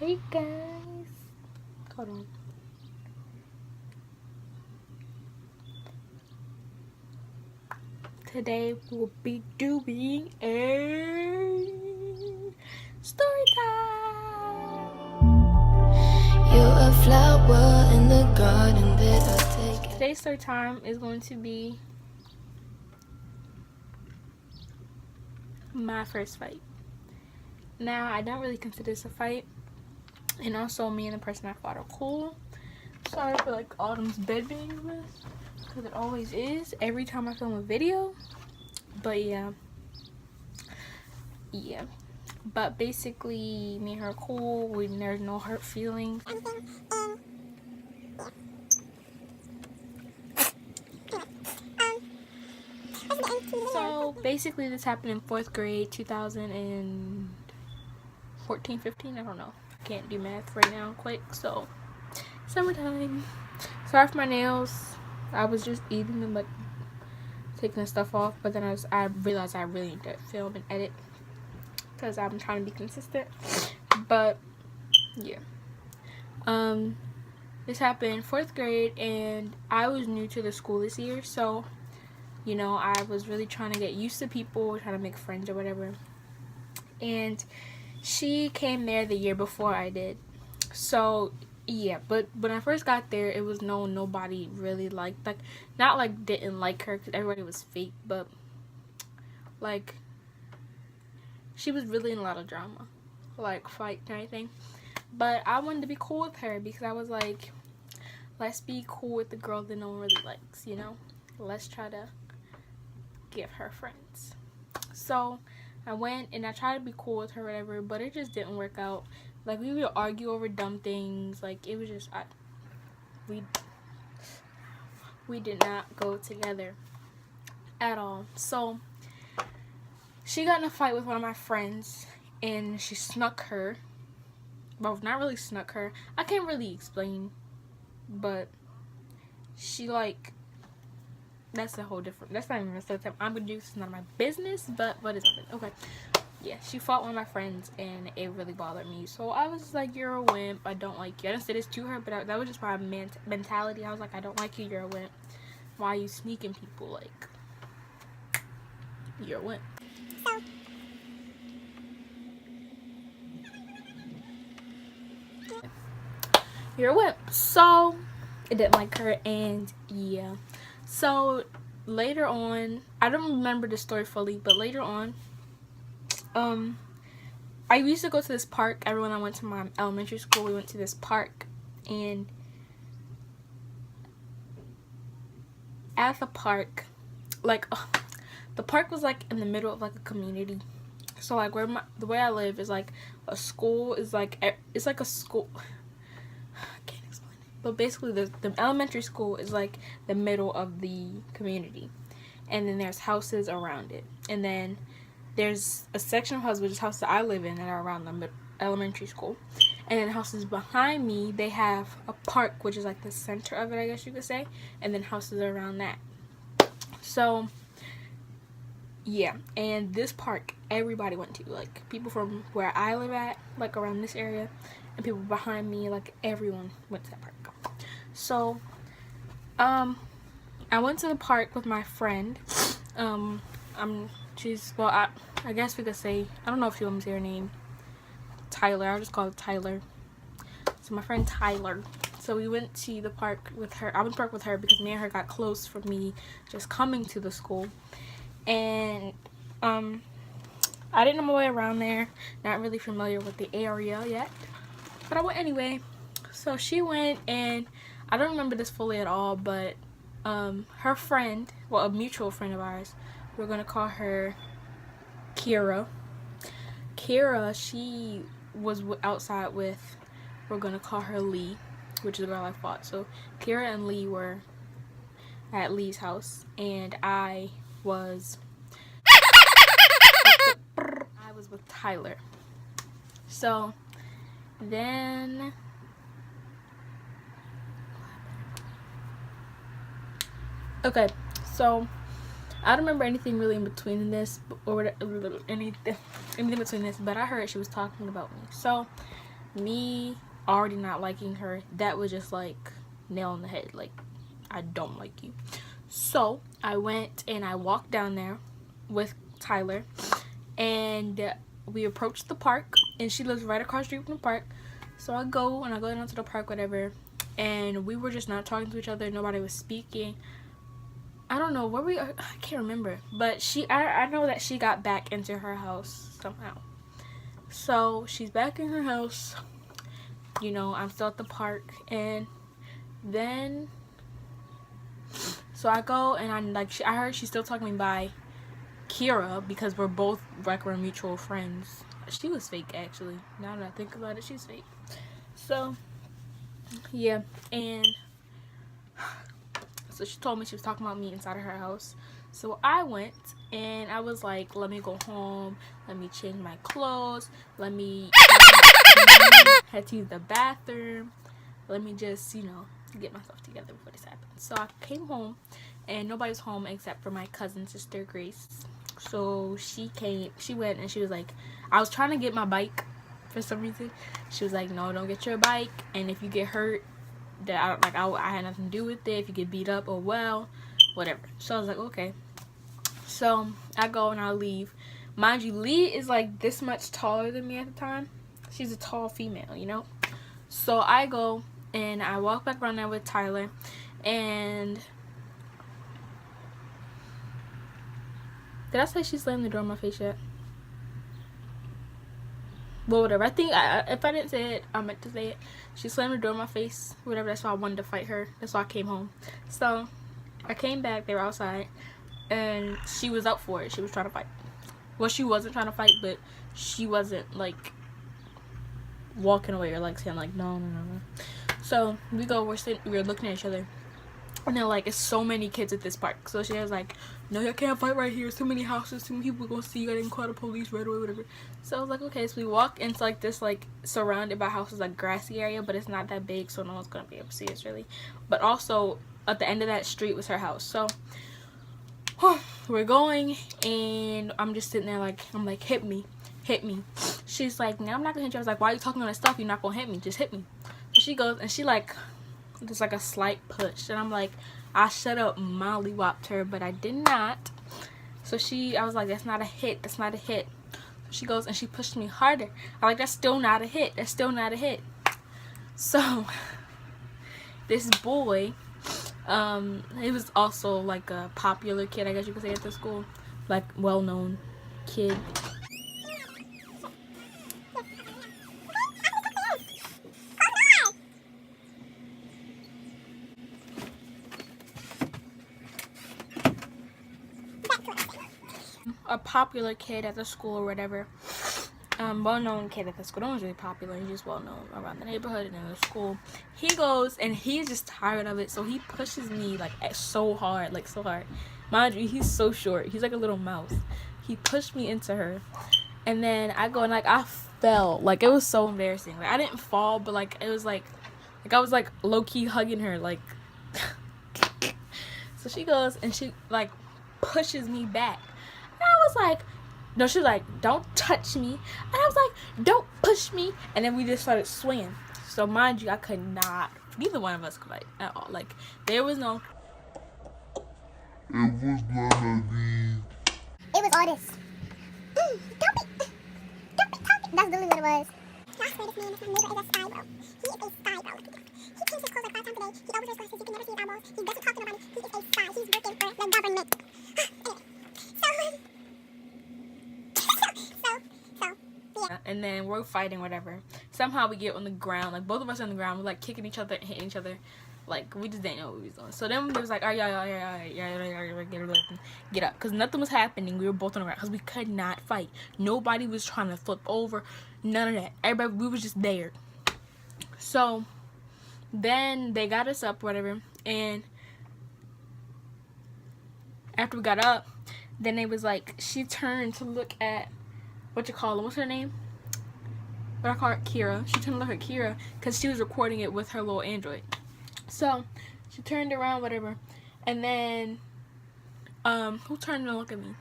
Hey guys, hold on. Today we'll be doing a story time. You're a flower in the garden that I take. Today's story time is going to be my first fight. Now, I don't really consider this a fight, and also me and the person I fought are cool. Sorry for like Autumn's bed being a mess, because it always is every time I film a video. But yeah. But basically, me and her are cool. There's no hurt feelings. So basically, this happened in 4th grade, 2014, 15. I don't know. I can't do math right now quick. So summertime. Sorry for my nails. I was just eating them, like taking the stuff off. But then I realized I really need to film and edit because I'm trying to be consistent. But yeah. This happened 4th grade, and I was new to the school this year, so you know, I was really trying to get used to people, trying to make friends or whatever. And she came there the year before I did. So yeah, but when I first got there, it was nobody really liked, like, not like didn't like her because everybody was fake, but like she was really in a lot of drama, like fights and everything. But I wanted to be cool with her because I was like, let's be cool with the girl that no one really likes, you know? Let's try to give her friends. So I went and I tried to be cool with her, whatever, but it just didn't work out. Like, we would argue over dumb things. Like, it was just, we did not go together at all. So she got in a fight with one of my friends, and she snuck her. Well, not really snuck her. I can't really explain, but she, like, that's a whole different, that's not even a third time I'm gonna do. This is none of my business, but what is it? Okay. Yeah, she fought one of my friends, and it really bothered me. So I was just like, you're a wimp. I don't like you. I didn't say this to her, but that was just my mentality. I was like, I don't like you. You're a wimp. Why are you sneaking people? Like, you're a wimp. You're a wimp. So it didn't like her, and yeah. So later on, I don't remember the story fully, but later on, I used to go to this park. Everyone I went to my elementary school, we went to this park, and at the park, like, the park was like in the middle of like a community. So like the way I live is like a school is like, it's like a school. I can't explain it. But basically the elementary school is like the middle of the community, and then there's houses around it, and then there's a section of houses, which is houses that I live in, that are around the elementary school. And then houses behind me, they have a park, which is like the center of it, I guess you could say. And then houses around that. So, yeah. And this park, everybody went to. Like, people from where I live at, like around this area, and people behind me, like, everyone went to that park. So, I went to the park with my friend. I guess we could say, I don't know if you want me to say her name, Tyler. I'll just call it Tyler. So my friend Tyler. So we went to the park with her. I went to the park with her because me and her got close from me just coming to the school. And I didn't know my way around there. Not really familiar with the area yet, but I went anyway. So she went, and I don't remember this fully at all, but her friend, well, a mutual friend of ours, we're gonna call her Kira. She was outside with, we're gonna call her Lee, which is the girl I fought. So Kira and Lee were at Lee's house, and I was with Tyler. So then okay, so I don't remember anything really in between this, or anything between this, but I heard she was talking about me. So me already not liking her, that was just like nail on the head. Like, I don't like you. So I went and I walked down there with Tyler, and we approached the park, and she lives right across the street from the park. So I go down to the park, whatever, and we were just not talking to each other. Nobody was speaking. I don't know where I can't remember, but I know that she got back into her house somehow. So she's back in her house. You know, I'm still at the park, and then so I go and I'm like, I heard she's still talking by Kira because we're both like we're mutual friends. She was fake actually. Now that I think about it, she's fake. So yeah, and so she told me she was talking about me inside of her house. So I went and I was like, let me go home, let me change my clothes, let me had to use the bathroom, let me just, you know, get myself together before this happened. So I came home and nobody was home except for my cousin sister Grace. So she went and she was like, I was trying to get my bike for some reason. She was like, no, don't get your bike, and if you get hurt, that I had nothing to do with it. If you get beat up, oh well, whatever. So I was like, okay. So I go and I leave. Mind you, Lee is like this much taller than me at the time. She's a tall female, you know. So I go and I walk back around there with Tyler, and did I say she slammed the door in my face yet? Well, whatever. I think if I didn't say it, I meant to say it. She slammed the door in my face, whatever. That's why I wanted to fight her. That's why I came home. So I came back. They were outside, and she was up for it. She was trying to fight. Well, she wasn't trying to fight, but she wasn't like walking away or like saying like no. So we go. We're looking at each other. And they're like, it's so many kids at this park. So she was like, no, you can't fight right here. There's too many houses. Too many people gonna see you. I didn't call the police right away, whatever. So I was like, okay. So we walk into like this like surrounded by houses, like grassy area, but it's not that big, so no one's gonna be able to see us really. But also at the end of that street was her house. So we're going, and I'm just sitting there like, I'm like, hit me. She's like, no, I'm not gonna hit you. I was like, why are you talking all that stuff? You're not gonna hit me. Just hit me. So she goes and she like. Just like a slight push, and I'm like, I should have mollywopped her, but I did not. So I was like, that's not a hit. So she goes and she pushed me harder. I'm like, that's still not a hit. So this boy, he was also like a popular kid, I guess you could say, at the school, like well-known kid. A popular kid at the school or whatever, well-known kid at the school. No one's really popular, he's just well-known around the neighborhood and in the school. He goes and he's just tired of it, so he pushes me like so hard. Mind you, he's so short, he's like a little mouse. He pushed me into her, and then I go and like I fell. Like, it was so embarrassing. Like, I didn't fall, but like it was like I was like low-key hugging her, like so she goes and she like pushes me back. I was like, no, she was like, don't touch me. And I was like, don't push me. And then we just started swinging. So mind you, I could not, neither one of us could fight at all. Like, there was no. It was all this. Don't be talking. That's literally what it was. I swear this man is my neighbor is a spy, bro. He is a spy, bro. He changes his clothes like 5 times a day. He overwears glasses. You can never see his eyeballs. He doesn't talk to nobody. He is a spy. He's working for the government. And then we're fighting, whatever. Somehow we get on the ground, like both of us on the ground, we're like kicking each other and hitting each other. Like, we just didn't know what we was doing. So then it was like, all right, get up. Because nothing was happening. We were both on the ground because we could not fight. Nobody was trying to flip over. None of that. Everybody, we was just there. So then they got us up, whatever. And after we got up, then it was like, she turned to look at, what's her name? What I call her, Kira. She turned to look at Kira because she was recording it with her little Android. So she turned around, whatever, and then who turned to look at me?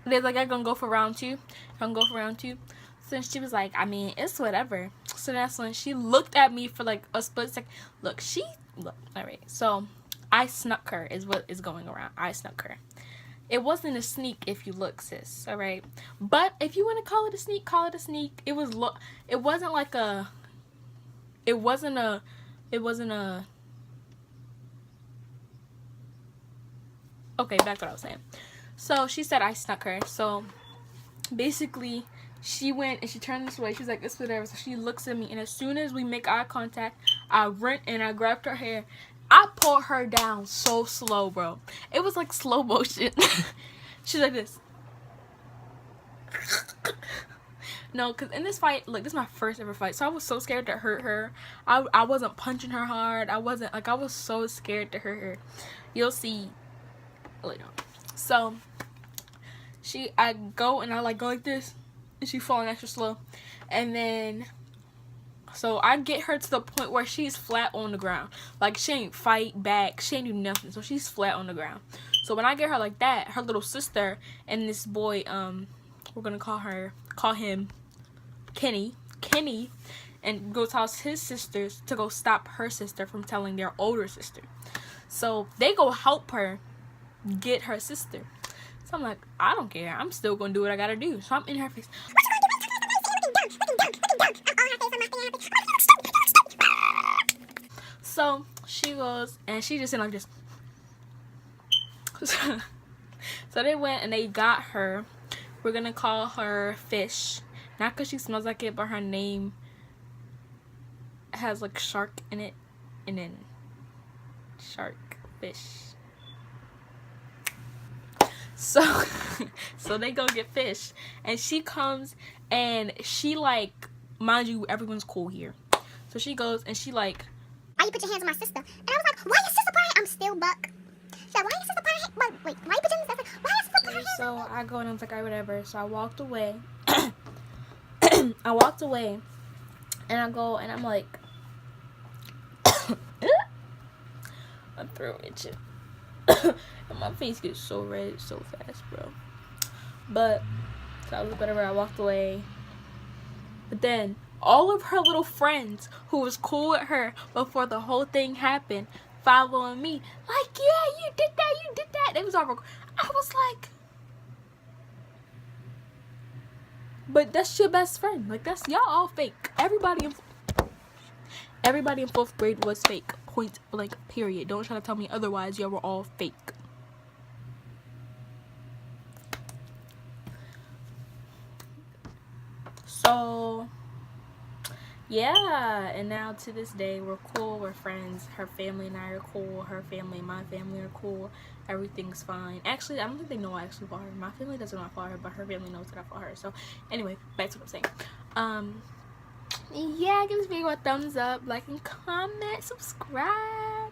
They're like, I'm gonna go for round two. So then she was like, I mean, it's whatever. So that's when she looked at me for like a split second. Look, all right. So I snuck her is what is going around. I snuck her. It wasn't a sneak if you look, sis. All right. But if you want to call it a sneak, call it a sneak. It wasn't like a, it wasn't a, okay, back to what I was saying. So she said I snuck her. So basically, she went and she turned this way. She was like, it's whatever. So she looks at me, and as soon as we make eye contact, I went and I grabbed her hair. I pulled her down so slow, bro. It was like slow motion. She's like this. No, because in this fight, like, this is my first ever fight. So I was so scared to hurt her. I wasn't punching her hard. I was so scared to hurt her. You'll see later. So I go and I like go like this, and she falling extra slow, and then so I get her to the point where she's flat on the ground. Like, she ain't fight back, she ain't do nothing, so she's flat on the ground. So when I get her like that, her little sister and this boy, we're gonna call him Kenny, and go tell his sisters to go stop her sister from telling their older sister. So they go help her get her sister. So I'm like, I don't care. I'm still gonna do what I gotta do. So I'm in her face. So she goes and she just in like this. So they went and they got her. We're gonna call her Fish. Not because she smells like it, but her name has like shark in it. And then shark, fish. So they go get Fish, and she comes and she like, mind you, everyone's cool here. So she goes and she like, why you put your hands on my sister? And I was like, why your sister put her? I'm still Buck. She's like, why your sister put her? Wait, why you put your hands on my sister? Why your sister put her hands? So I go and I was like, alright, whatever. So I walked away. I walked away, and I go and I'm like, my throat itching. And my face gets so red so fast, bro. But so I was whatever. I walked away. But then all of her little friends who was cool with her before the whole thing happened, following me, like, yeah, you did that. It was all. I was like, but that's your best friend. Like, that's y'all all fake. Everybody in fourth grade was fake. Point blank. Period. Don't try to tell me otherwise. Y'all were all fake. So yeah, and now to this day we're cool, we're friends. Her family and I are cool, her family and my family are cool. Everything's fine. Actually, I don't think they know I actually fought her. My family doesn't know I fought her, but her family knows that I fought her. So anyway, back to what I'm saying. Yeah, give this video a thumbs up, like and comment, subscribe.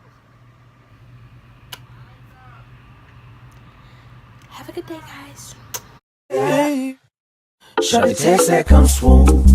Have a good day, guys. Hey, shawty text that come swoon.